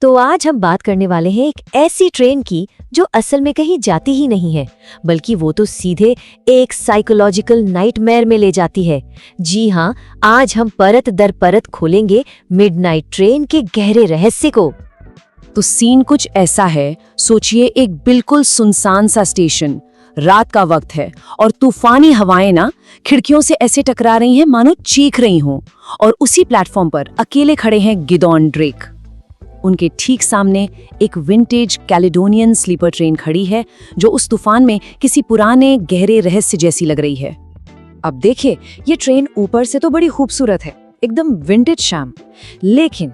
तो आज हम बात करने वाले हैं एक ऐसी ट्रेन की जो असल में कहीं जाती ही नहीं है, बल्कि वो तो सीधे एक साइकोलॉजिकल नाइटमेयर में ले जाती है। जी हाँ, आज हम परत दर परत खोलेंगे मिडनाइट ट्रेन के गहरे रहस्य को। तो सीन कुछ ऐसा है, सोचिए एक बिल्कुल सुनसान सा स्टेशन, रात का वक्त है और तूफानी हवाएं ना खिड़कियों से ऐसे टकरा रही हैं मानो चीख रही हों। और उसी प्लेटफॉर्म पर अकेले खड़े हैं गिदोन ड्रेक। उनके ठीक सामने एक विंटेज कैलेडोनियन स्लीपर ट्रेन खड़ी है जो उस तूफान में किसी पुराने गहरे रहस्य जैसी लग रही है। अब देखिए, ये ट्रेन ऊपर से तो बड़ी खूबसूरत है, एकदम विंटेज शाम, लेकिन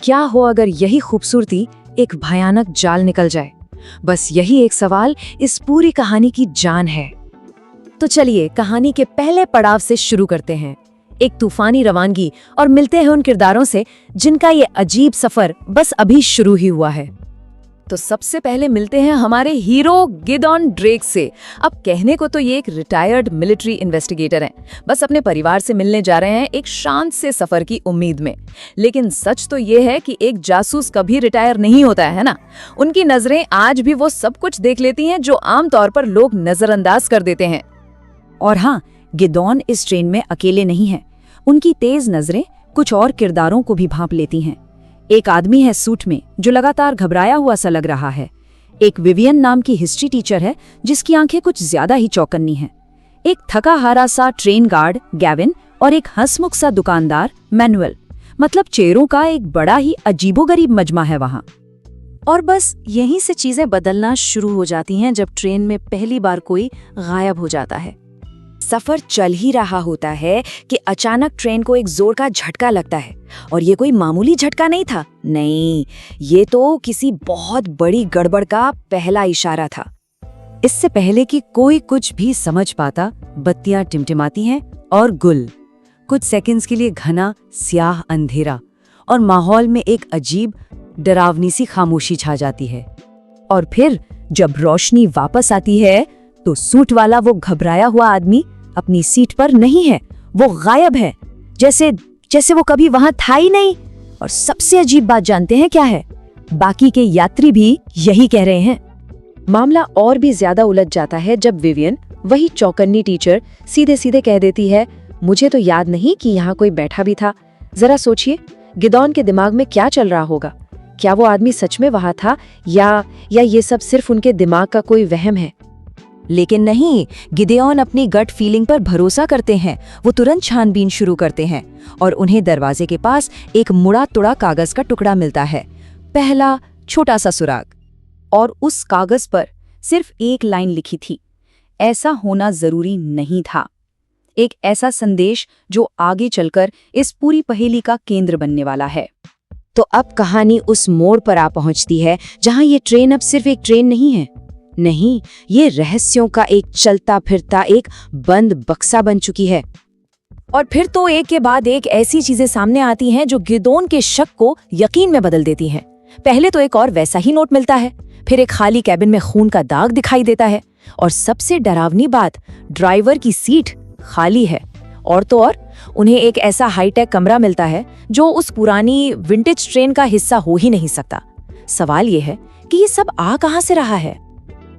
क्या हो अगर यही खूबसूरती एक भयानक जाल निकल जाए। बस यही एक सवाल इस पूरी कहानी की जान है। तो चलिए कहानी के पहले पड़ाव से शुरू करते हैं, एक तूफानी रवानगी, और मिलते हैं उन किरदारों से जिनका ये अजीब सफर बस अभी शुरू ही हुआ है। तो सबसे पहले मिलते हैं हमारे हीरो गिदोन ड्रेक से। अब कहने को तो ये एक रिटायर्ड मिलिट्री इन्वेस्टिगेटर हैं, बस अपने परिवार से मिलने जा रहे हैं एक शांत से सफर की उम्मीद में। लेकिन सच तो ये है कि एक जासूस कभी रिटायर नहीं होता है ना। उनकी नजरें आज भी वो सब कुछ देख लेती हैं जो आमतौर पर लोग नजरअंदाज कर देते हैं। और हाँ, गिदोन इस ट्रेन में अकेले नहीं हैं। उनकी तेज नजरें कुछ और किरदारों को भी भांप लेती हैं। एक आदमी है सूट में जो लगातार घबराया हुआ सा लग रहा है। एक विवियन नाम की हिस्ट्री टीचर है जिसकी आंखें कुछ ज्यादा ही चौकन्नी हैं। एक थका हारा सा ट्रेन गार्ड गैविन और एक हंसमुख सा दुकानदार मैनुअल। मतलब चेहरों का एक बड़ा ही अजीबोगरीब मजमा है वहां। और बस यहीं से चीजें बदलना शुरू हो जाती हैं जब ट्रेन में पहली बार कोई गायब हो जाता है। सफर चल ही रहा होता है कि अचानक ट्रेन को एक जोर का झटका लगता है। और ये कोई मामूली झटका नहीं था, नहीं, ये तो किसी बहुत बड़ी गड़बड़ का पहला इशारा था। इससे पहले कि कोई कुछ भी समझ पाता, बत्तियां टिमटिमाती हैं और गुल। कुछ सेकंड्स के लिए घना स्याह अंधेरा और माहौल में एक अजीब डरावनी सी खामोशी छा जाती है। और फिर जब रोशनी वापस आती है तो सूट वाला वो घबराया हुआ आदमी अपनी सीट पर नहीं है, वो गायब है, जैसे वो कभी वहां था ही नहीं। और सबसे अजीब बात जानते हैं क्या है? बाकी के यात्री भी यही कह रहे हैं। मामला और भी ज्यादा उलझ जाता है जब विवियन, वही चौकन्नी टीचर, सीधे सीधे कह देती है, मुझे तो याद नहीं कि यहाँ कोई बैठा भी था। जरा सोचिए, गिदोन के दिमाग में क्या चल रहा होगा? क्या वो आदमी सच में वहां था या ये सब सिर्फ उनके दिमाग का कोई वहम है? लेकिन नहीं, गिदोन अपनी गट फीलिंग पर भरोसा करते हैं। वो तुरंत छानबीन शुरू करते हैं और उन्हें दरवाजे के पास एक मुड़ा तुड़ा कागज का टुकड़ा मिलता है, पहला छोटा सा सुराग। और उस कागज पर सिर्फ एक लाइन लिखी थी, ऐसा होना जरूरी नहीं था। एक ऐसा संदेश जो आगे चलकर इस पूरी पहेली का केंद्र बनने वाला है। तो अब कहानी उस मोड़ पर आ पहुंचती है जहां ये ट्रेन अब सिर्फ एक ट्रेन नहीं है, नहीं, ये रहस्यों का एक चलता फिरता एक बंद बक्सा बन चुकी है। और फिर तो एक के बाद एक ऐसी चीजें सामने आती हैं जो गिदोन के शक को यकीन में बदल देती हैं। पहले तो एक और वैसा ही नोट मिलता है, फिर एक खाली कैबिन में खून का दाग दिखाई देता है, और सबसे डरावनी बात, ड्राइवर की सीट खाली है। और तो और उन्हें एक ऐसा हाईटेक कमरा मिलता है जो उस पुरानी विंटेज ट्रेन का हिस्सा हो ही नहीं सकता। सवाल ये है कि ये सब आ कहां से रहा है?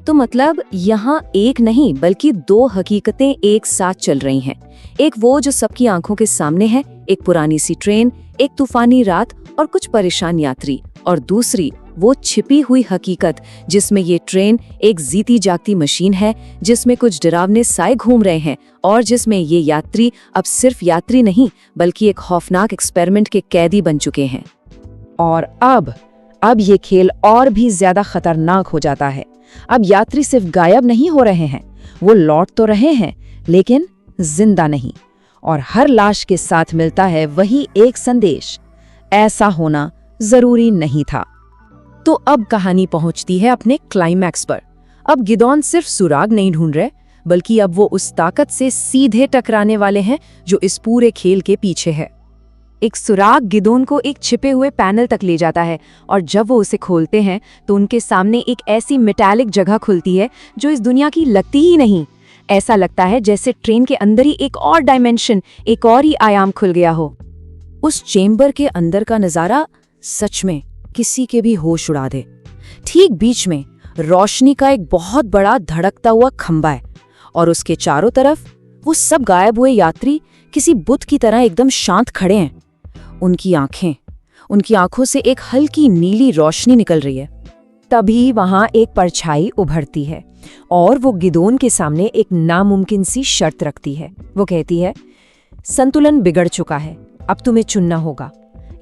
तो मतलब यहाँ एक नहीं बल्कि दो हकीकतें एक साथ चल रही हैं। एक वो जो सबकी आंखों के सामने है, एक पुरानी सी ट्रेन, एक तूफानी रात और कुछ परेशान यात्री, और दूसरी वो छिपी हुई हकीकत जिसमें ये ट्रेन एक जीती जागती मशीन है, जिसमें कुछ डरावने साए घूम रहे हैं और जिसमें ये यात्री अब सिर्फ यात्री नहीं बल्कि एक खौफनाक एक्सपेरिमेंट के कैदी बन चुके हैं। और अब ये खेल और भी ज्यादा खतरनाक हो जाता है। अब यात्री सिर्फ गायब नहीं हो रहे हैं, वो लौट तो रहे हैं लेकिन जिंदा नहीं। और हर लाश के साथ मिलता है वही एक संदेश, ऐसा होना जरूरी नहीं था। तो अब कहानी पहुंचती है अपने क्लाइमैक्स पर। अब गिदोन सिर्फ सुराग नहीं ढूंढ रहे, बल्कि अब वो उस ताकत से सीधे टकराने वाले हैं जो इस पूरे खेल के पीछे है। एक सुराग गिदोन को एक छिपे हुए पैनल तक ले जाता है, और जब वो उसे खोलते हैं तो उनके सामने एक ऐसी मेटालिक जगह खुलती है जो इस दुनिया की लगती ही नहीं। ऐसा लगता है जैसे ट्रेन के अंदर ही एक और डायमेंशन, एक और ही आयाम खुल गया हो। उस चेम्बर के अंदर का नजारा सच में किसी के भी होश उड़ा दे। ठीक बीच में रोशनी का एक बहुत बड़ा धड़कता हुआ खंभा है और उसके चारों तरफ वो सब गायब हुए यात्री किसी बुत की तरह एकदम शांत खड़े हैं। उनकी आंखों से एक हल्की नीली रोशनी निकल रही है। तभी वहां एक परछाई उभरती है और वो गिदोन के सामने एक नामुमकिन सी शर्त रखती है। वो कहती है, संतुलन बिगड़ चुका है, अब तुम्हें चुनना होगा,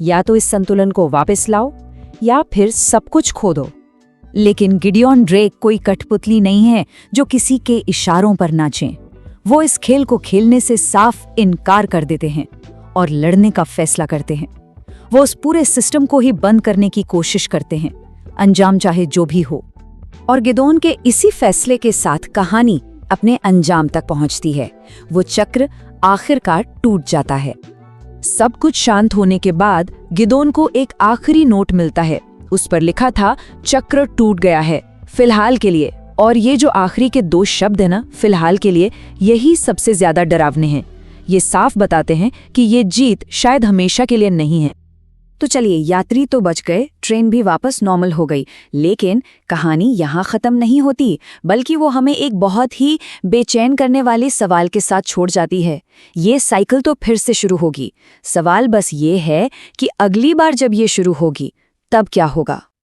या तो इस संतुलन को वापस लाओ या फिर सब कुछ खो दो। लेकिन गिडियन ड्रेक कोई कठपुतली नहीं है जो किसी के इशारों पर नाचें। वो इस खेल को खेलने से साफ इनकार कर देते हैं और लड़ने का फैसला करते हैं। वो उस पूरे सिस्टम को ही बंद करने की कोशिश करते हैं, अंजाम चाहे जो भी हो। और गिदोन के इसी फैसले के साथ कहानी अपने अंजाम तक पहुंचती है। वो चक्र आखिरकार टूट जाता है। सब कुछ शांत होने के बाद गिदोन को एक आखिरी नोट मिलता है। उस पर लिखा था, चक्र टूट गया है फिलहाल के लिए। और ये जो आखिरी के 2 शब्द है ना, फिलहाल के लिए, यही सबसे ज्यादा डरावने हैं। ये साफ बताते हैं कि ये जीत शायद हमेशा के लिए नहीं है। तो चलिए, यात्री तो बच गए, ट्रेन भी वापस नॉर्मल हो गई, लेकिन कहानी यहाँ खत्म नहीं होती, बल्कि वो हमें एक बहुत ही बेचैन करने वाले सवाल के साथ छोड़ जाती है। ये साइकिल तो फिर से शुरू होगी। सवाल बस ये है कि अगली बार जब ये शुरू होगी तब क्या होगा।